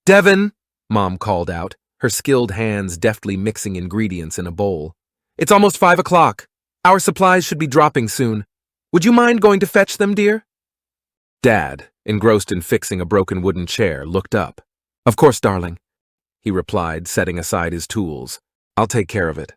Devin, Mom called out, her skilled hands deftly mixing ingredients in a bowl. It's almost 5 o'clock. Our supplies should be dropping soon. Would you mind going to fetch them, dear? Dad, engrossed in fixing a broken wooden chair, looked up. Of course, darling, he replied, setting aside his tools. I'll take care of it.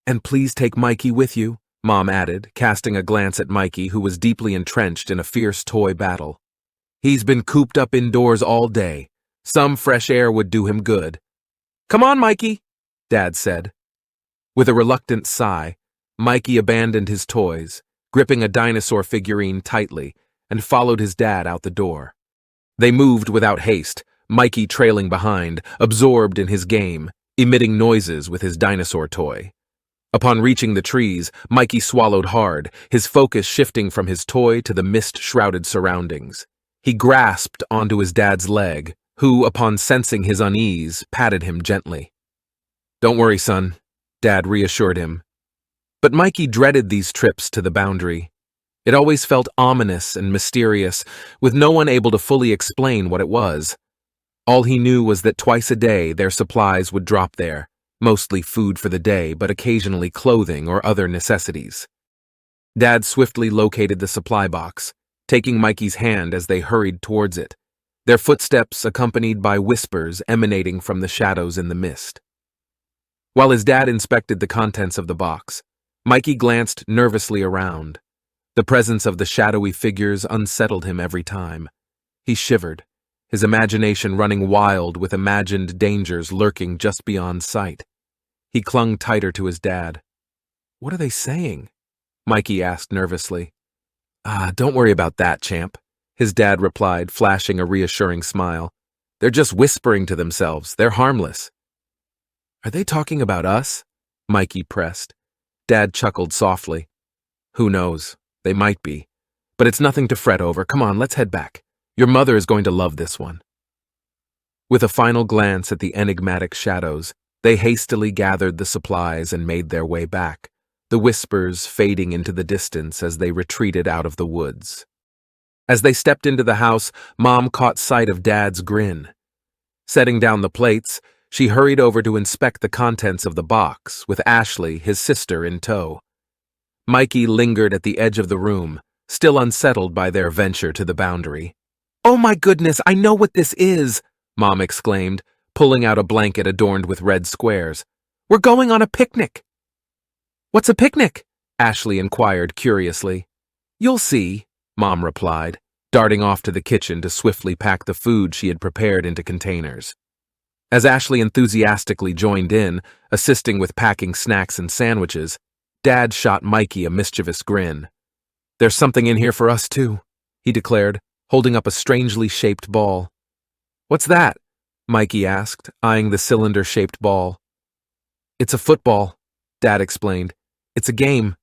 And please take Milky with you, Mom added, casting a glance at Milky, who was deeply entrenched in a fierce toy battle. He's been cooped up indoors all day. Some fresh air would do him good. Come on, Milky, Dad said. With a reluctant sigh, Milky abandoned his toys, gripping a dinosaur figurine tightly, and followed his dad out the door. They moved without haste, Milky trailing behind, absorbed in his game, emitting noises with his dinosaur toy. Upon reaching the trees, Milky swallowed hard, his focus shifting from his toy to the mist-shrouded surroundings. He grasped onto his dad's leg, who, upon sensing his unease, patted him gently. Don't worry, son, Dad reassured him. But Milky dreaded these trips to the boundary. It always felt ominous and mysterious, with no one able to fully explain what it was. All he knew was that twice a day their supplies would drop there, mostly food for the day, but occasionally clothing or other necessities. Dad swiftly located the supply box, taking Milky's hand as they hurried towards it, their footsteps accompanied by whispers emanating from the shadows in the mist. While his dad inspected the contents of the box, Milky glanced nervously around. The presence of the shadowy figures unsettled him every time. He shivered, his imagination running wild with imagined dangers lurking just beyond sight. He clung tighter to his dad. What are they saying? Milky asked nervously. Don't worry about that, champ, his dad replied, flashing a reassuring smile. They're just whispering to themselves. They're harmless. Are they talking about us? Milky pressed. Dad chuckled softly. Who knows? They might be. But it's nothing to fret over. Come on, let's head back. Your mother is going to love this one. With a final glance at the enigmatic shadows, they hastily gathered the supplies and made their way back, the whispers fading into the distance as they retreated out of the woods. As they stepped into the house, Mom caught sight of Dad's grin. Setting down the plates, she hurried over to inspect the contents of the box, with Ashley, his sister, in tow. Milky lingered at the edge of the room, still unsettled by their venture to the boundary. Oh my goodness, I know what this is, Mom exclaimed, pulling out a blanket adorned with red squares. We're going on a picnic. What's a picnic? Ashley inquired curiously. You'll see, Mom replied, darting off to the kitchen to swiftly pack the food she had prepared into containers. As Ashley enthusiastically joined in, assisting with packing snacks and sandwiches, Dad shot Milky a mischievous grin. There's something in here for us too, he declared, holding up a strangely shaped ball. What's that? Milky asked, eyeing the cylinder-shaped ball. It's a football, Dad explained. It's a game.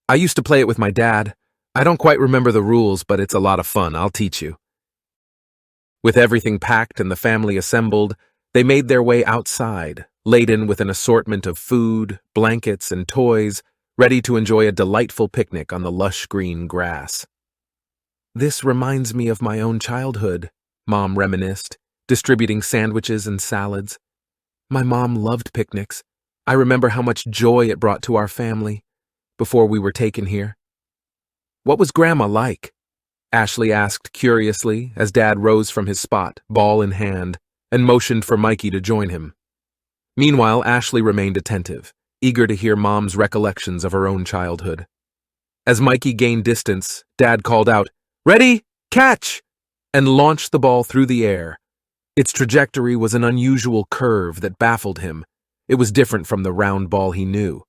I used to play it with my dad. I don't quite remember the rules, but it's a lot of fun. I'll teach you. With everything packed and the family assembled, they made their way outside, laden with an assortment of food, blankets, and toys, ready to enjoy a delightful picnic on the lush green grass. This reminds me of my own childhood, Mom reminisced, distributing sandwiches and salads. My mom loved picnics. I remember how much joy it brought to our family before we were taken here. What was Grandma like? Ashley asked curiously as Dad rose from his spot, ball in hand, and motioned for Milky to join him. Meanwhile, Ashley remained attentive, eager to hear Mom's recollections of her own childhood. As Milky gained distance, Dad called out, "Ready, catch!" and launched the ball through the air. Its trajectory was an unusual curve that baffled him. It was different from the round ball he knew.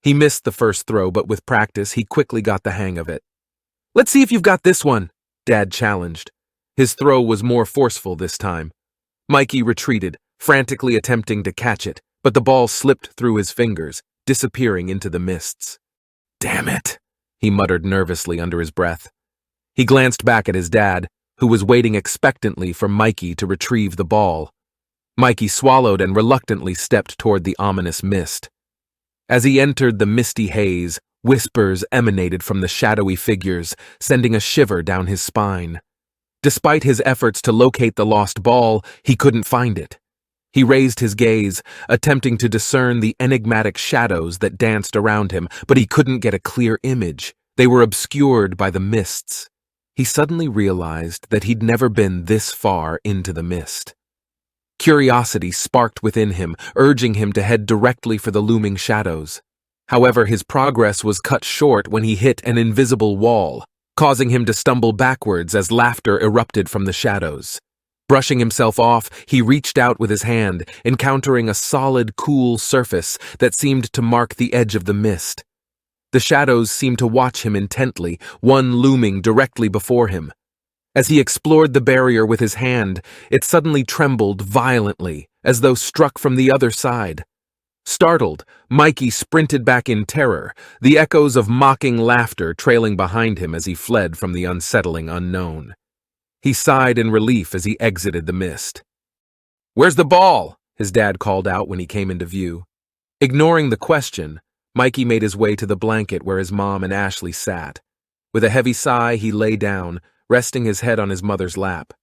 He missed the first throw, but with practice, he quickly got the hang of it. "Let's see if you've got this one," Dad challenged. His throw was more forceful this time. Milky retreated, frantically attempting to catch it, but the ball slipped through his fingers, disappearing into the mists. "Damn it," he muttered nervously under his breath. He glanced back at his dad, who was waiting expectantly for Milky to retrieve the ball. Milky swallowed and reluctantly stepped toward the ominous mist. As he entered the misty haze, whispers emanated from the shadowy figures, sending a shiver down his spine. Despite his efforts to locate the lost ball, he couldn't find it. He raised his gaze, attempting to discern the enigmatic shadows that danced around him, but he couldn't get a clear image. They were obscured by the mists. He suddenly realized that he'd never been this far into the mist. Curiosity sparked within him, urging him to head directly for the looming shadows. However, his progress was cut short when he hit an invisible wall, causing him to stumble backwards as laughter erupted from the shadows. Brushing himself off, he reached out with his hand, encountering a solid, cool surface that seemed to mark the edge of the mist. The shadows seemed to watch him intently, one looming directly before him. As he explored the barrier with his hand, it suddenly trembled violently, as though struck from the other side. Startled, Milky sprinted back in terror, the echoes of mocking laughter trailing behind him as he fled from the unsettling unknown. He sighed in relief as he exited the mist. "Where's the ball?" his dad called out when he came into view. Ignoring the question, Milky made his way to the blanket where his mom and Ashley sat. With a heavy sigh, he lay down, resting his head on his mother's lap.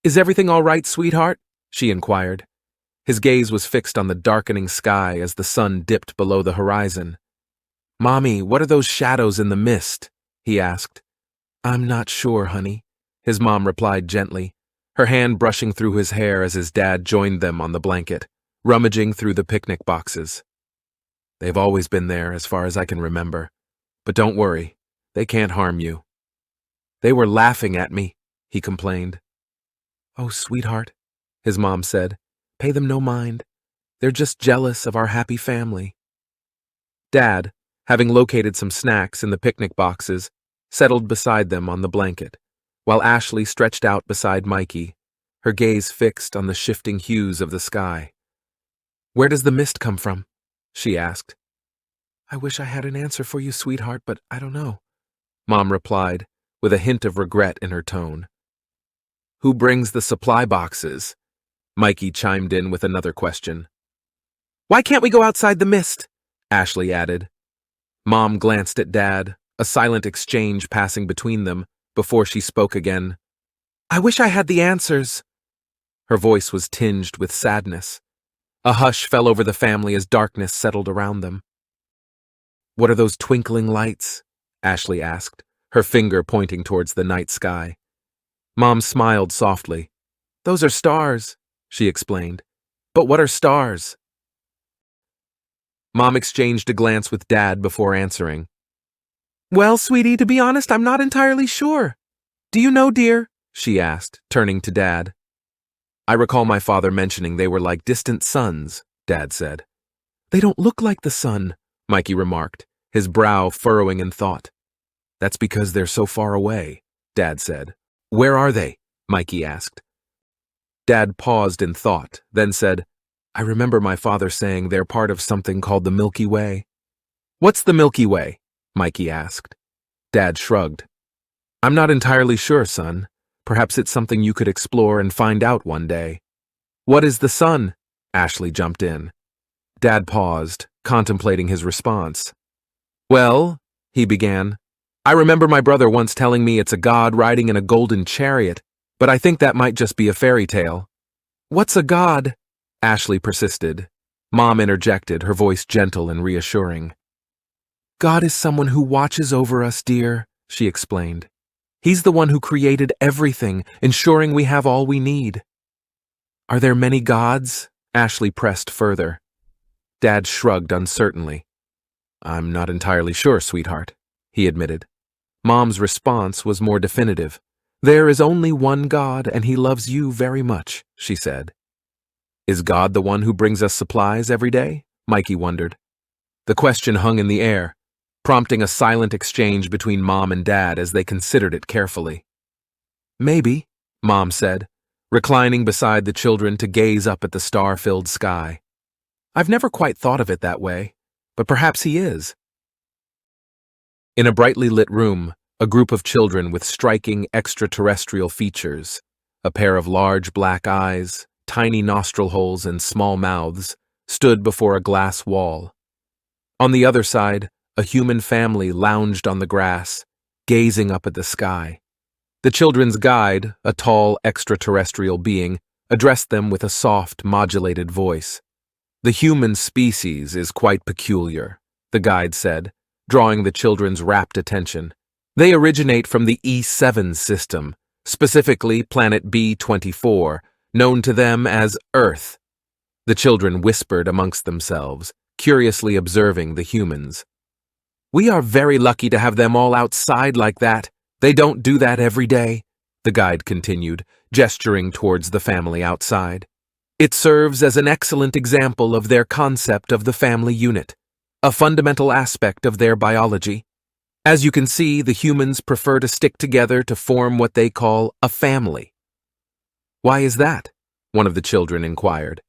"Is everything all right, sweetheart?" she inquired. His gaze was fixed on the darkening sky as the sun dipped below the horizon. "Mommy, what are those shadows in the mist?" he asked. "I'm not sure, honey," his mom replied gently, her hand brushing through his hair as his dad joined them on the blanket, rummaging through the picnic boxes. "They've always been there as far as I can remember. But don't worry, they can't harm you." "They were laughing at me," he complained. "Oh, sweetheart," his mom said, "pay them no mind. They're just jealous of our happy family." Dad, having located some snacks in the picnic boxes, settled beside them on the blanket, while Ashley stretched out beside Milky, her gaze fixed on the shifting hues of the sky. "Where does the mist come from?" she asked. "I wish I had an answer for you, sweetheart, but I don't know," Mom replied, with a hint of regret in her tone. "Who brings the supply boxes?" Milky chimed in with another question. "Why can't we go outside the mist?" Ashley added. Mom glanced at Dad, a silent exchange passing between them, before she spoke again. "I wish I had the answers." Her voice was tinged with sadness. A hush fell over the family as darkness settled around them. "What are those twinkling lights?" Ashley asked, her finger pointing towards the night sky. Mom smiled softly. "Those are stars," she explained. "But what are stars?" Mom exchanged a glance with Dad before answering. "Well, sweetie, to be honest, I'm not entirely sure. Do you know, dear?" she asked, turning to Dad. "I recall my father mentioning they were like distant suns," Dad said. "They don't look like the sun," Milky remarked, his brow furrowing in thought. "That's because they're so far away," Dad said. "Where are they?" Milky asked. Dad paused in thought, then said, "I remember my father saying they're part of something called the Milky Way." "What's the Milky Way?" Milky asked. Dad shrugged. "I'm not entirely sure, son. Perhaps it's something you could explore and find out one day." "What is the sun?" Ashley jumped in. Dad paused, contemplating his response. "Well," he began, "I remember my brother once telling me it's a god riding in a golden chariot, but I think that might just be a fairy tale." "What's a god?" Ashley persisted. Mom interjected, her voice gentle and reassuring. "God is someone who watches over us, dear," she explained. "He's the one who created everything, ensuring we have all we need." "Are there many gods?" Ashley pressed further. Dad shrugged uncertainly. "I'm not entirely sure, sweetheart," he admitted. Mom's response was more definitive. "There is only one God, and he loves you very much," she said. "Is God the one who brings us supplies every day?" Milky wondered. The question hung in the air, prompting a silent exchange between Mom and Dad as they considered it carefully. "Maybe," Mom said, reclining beside the children to gaze up at the star-filled sky. "I've never quite thought of it that way, but perhaps he is." In a brightly lit room, a group of children with striking extraterrestrial features, a pair of large black eyes, tiny nostril holes, and small mouths, stood before a glass wall. On the other side, a human family lounged on the grass, gazing up at the sky. The children's guide, a tall extraterrestrial being, addressed them with a soft, modulated voice. "The human species is quite peculiar," the guide said, drawing the children's rapt attention. "They originate from the E7 system, specifically planet B24, known to them as Earth." The children whispered amongst themselves, curiously observing the humans. "We are very lucky to have them all outside like that. They don't do that every day," the guide continued, gesturing towards the family outside. "It serves as an excellent example of their concept of the family unit, a fundamental aspect of their biology. As you can see, the humans prefer to stick together to form what they call a family." "Why is that?" one of the children inquired.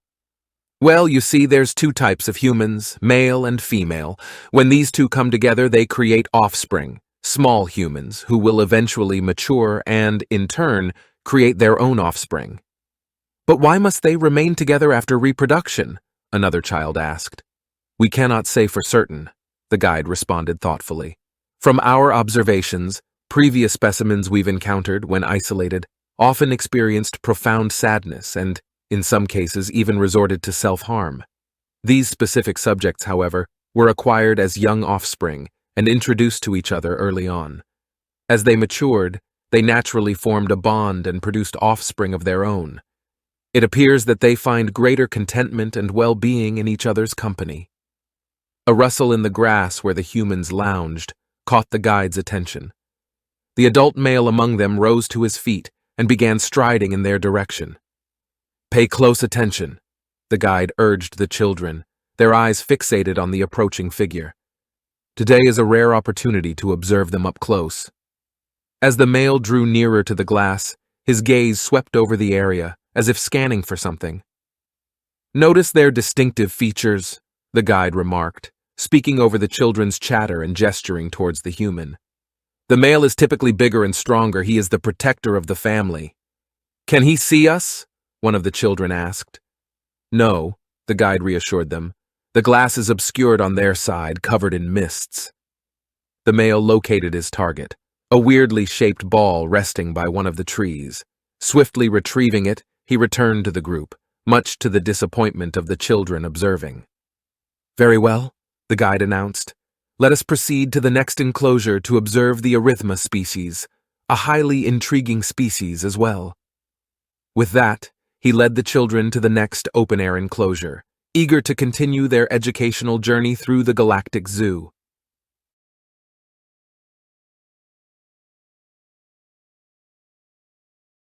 "Well, you see, there's two types of humans, male and female. When these two come together, they create offspring, small humans, who will eventually mature and, in turn, create their own offspring." "But why must they remain together after reproduction?" another child asked. "We cannot say for certain," the guide responded thoughtfully. "From our observations, previous specimens we've encountered, when isolated, often experienced profound sadness and, in some cases, even resorted to self-harm. These specific subjects, however, were acquired as young offspring and introduced to each other early on. As they matured, they naturally formed a bond and produced offspring of their own. It appears that they find greater contentment and well-being in each other's company." A rustle in the grass where the humans lounged caught the guide's attention. The adult male among them rose to his feet and began striding in their direction. "Pay close attention," the guide urged the children, their eyes fixated on the approaching figure. "Today is a rare opportunity to observe them up close." As the male drew nearer to the glass, his gaze swept over the area, as if scanning for something. "Notice their distinctive features," the guide remarked, speaking over the children's chatter and gesturing towards the human. "The male is typically bigger and stronger. He is the protector of the family." "Can he see us?" one of the children asked. "No," the guide reassured them. "The glass is obscured on their side, covered in mists." The male located his target, a weirdly shaped ball resting by one of the trees. Swiftly retrieving it, he returned to the group, much to the disappointment of the children observing. "Very well," the guide announced. "Let us proceed to the next enclosure to observe the Arrhythma species, a highly intriguing species as well." With that, he led the children to the next open-air enclosure, eager to continue their educational journey through the galactic zoo.